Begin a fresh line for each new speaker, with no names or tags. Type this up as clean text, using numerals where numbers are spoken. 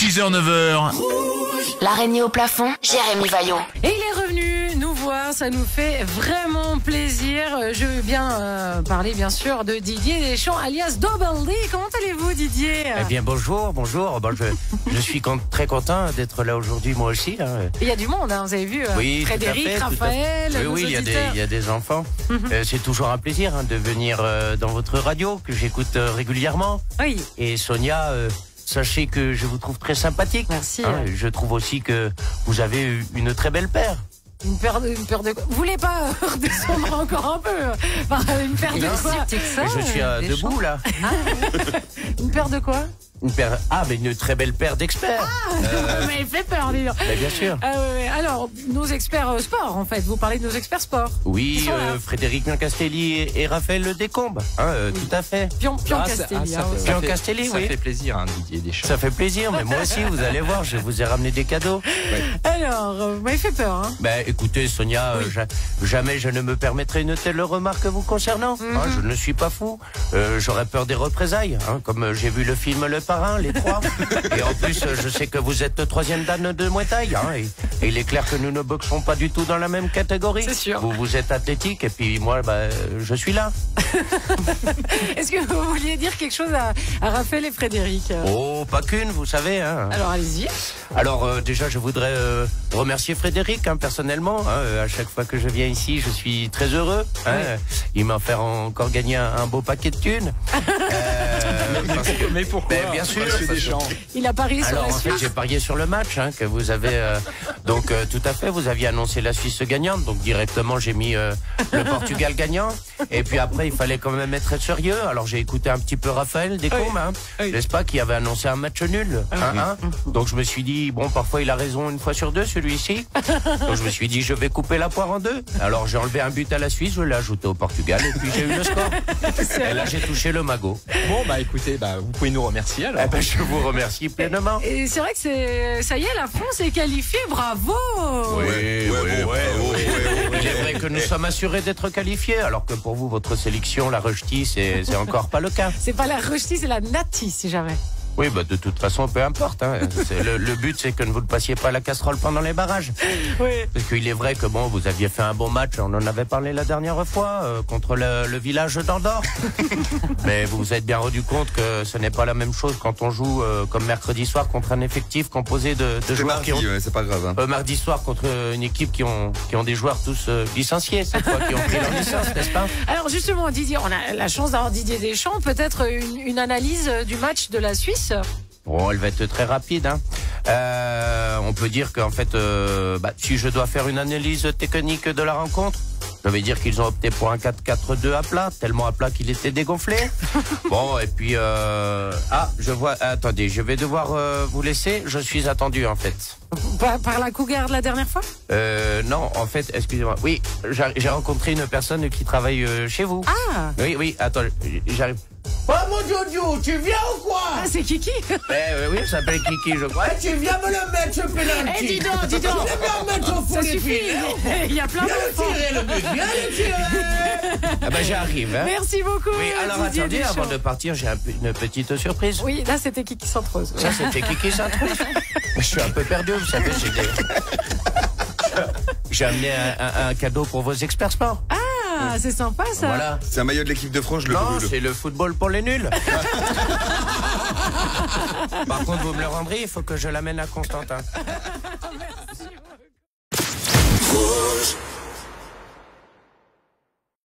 6h, 9h.
L'araignée au plafond, Jérémy Vaillant.
Et il est revenu nous voir, ça nous fait vraiment plaisir. Je veux bien parler bien sûr de Didier Deschamps alias Double D. Comment allez-vous Didier?
Eh bien bonjour. Bon, je suis très content d'être là aujourd'hui moi aussi. Hein.
Il y a du monde, hein, vous avez vu
oui,
Frédéric,
tout à fait,
Raphaël.
Oui, il y a des enfants. C'est toujours un plaisir de venir dans votre radio que j'écoute régulièrement.
Oui.
Et Sonia... sachez que je vous trouve très sympathique.
Merci.
Je trouve aussi que vous avez une très belle paire.
Une paire de... Vous voulez pas redescendre encore un peu? Une paire de quoi?
Je suis debout là.
Une paire de quoi?
Une paire... Ah, mais une très belle paire d'experts.
Mais il fait peur, dis donc.
Bien sûr.
Alors, nos experts sport, en fait. Vous parlez de nos experts sport.
Oui, Frédéric Castelli et Raphaël Descombes. Tout à fait.
Pion Castelli.
Pion Castelli,
ça fait plaisir, Didier Deschamps.
Ça fait plaisir, mais moi aussi, vous allez voir, je vous ai ramené des cadeaux.
Ouais.
Alors, il fait peur, hein.
Écoutez, Sonia, jamais je ne me permettrai une telle remarque vous concernant. Je ne suis pas fou. J'aurais peur des représailles, comme j'ai vu le film Le Parrain, les trois. Et en plus, je sais que vous êtes troisième dan de Muay Thai, et il est clair que nous ne boxons pas du tout dans la même catégorie.
C'est sûr.
Vous êtes athlétique, et puis moi, je suis là.
Est-ce que vous vouliez dire quelque chose à Raphaël et Frédéric?
Oh, pas qu'une, vous savez.
Alors, allez-y.
Alors, déjà, je voudrais remercier Frédéric, personnellement. À chaque fois que je viens ici, je suis très heureux. Il m'a fait encore gagner un beau paquet de thunes.
Mais pourquoi?
Bien sûr.
Il a parié sur la Suisse.
En fait, j'ai parié sur le match que vous avez. Donc, tout à fait, vous aviez annoncé la Suisse gagnante. Donc, directement, j'ai mis le Portugal gagnant. Et puis après, il fallait quand même être sérieux. Alors, j'ai écouté un petit peu Raphaël Descombes, n'est-ce pas, qui avait annoncé un match nul. Donc, je me suis dit, bon, parfois, il a raison une fois sur deux, celui-ci. Donc, je me suis dit, je vais couper la poire en deux. Alors, j'ai enlevé un but à la Suisse, je l'ai ajouté au Portugal. Et puis, j'ai eu le score. Et là, j'ai touché le magot.
Bon, écoutez, vous pouvez nous remercier alors.
Je vous remercie pleinement.
Et c'est vrai que ça y est, la France est qualifiée, bravo.
Oui. Il est vrai que nous sommes assurés d'être qualifiés, alors que pour vous, votre sélection, la Rechti, c'est encore pas le cas.
C'est pas la Rechti, c'est la Nati, si jamais.
Oui, de toute façon, peu importe. Le but, c'est que ne vous ne passiez pas la casserole pendant les barrages.
Oui.
Parce qu'il est vrai que vous aviez fait un bon match, on en avait parlé la dernière fois, contre le village d'Andorre. Mais vous vous êtes bien rendu compte que ce n'est pas la même chose quand on joue comme mercredi soir contre un effectif composé de joueurs
mardi, c'est pas grave.
Mardi soir contre une équipe qui ont des joueurs tous licenciés, cette fois, qui ont pris leur licence, n'est-ce pas?
Alors justement, Didier, on a la chance d'avoir Didier Deschamps, peut-être une analyse du match de la Suisse.
Bon, elle va être très rapide. On peut dire qu'en fait, si je dois faire une analyse technique de la rencontre, je vais dire qu'ils ont opté pour un 4-4-2 à plat, tellement à plat qu'il était dégonflé. Bon, et puis... je vois... Attendez, je vais devoir vous laisser. Je suis attendu, en fait.
Par la cougar de la dernière fois?
Non, en fait, excusez-moi. Oui, j'ai rencontré une personne qui travaille chez vous.
Ah.
Oui, attends, j'arrive. Oh mon Jojo, tu viens ou quoi?
Ah, c'est Kiki.
Oui, ça s'appelle Kiki, je crois. Tu viens me le mettre, ce penalty.
Dis donc.
Tu viens me le mettre au fond
Ça
des
suffit.
filets.
Il y a plein
Viens
d'enfants.
le tirer, le but, viens le tirer. J'arrive.
Merci beaucoup.
Oui, alors
Didier
attendez,
Deschamps.
avant de partir, j'ai une petite surprise.
Oui, là, c'était Kiki Centrose.
Ça, c'était Kiki Centrose. Je suis un peu perdu, vous savez. J'ai amené un cadeau pour vos experts sport.
Ah, c'est sympa ça.
Voilà.
C'est un maillot de l'équipe de France, je le
Non,
brûle.
c'est le football pour les nuls. Par contre, vous me le rendrez, il faut que je l'amène à Constantin.
Merci.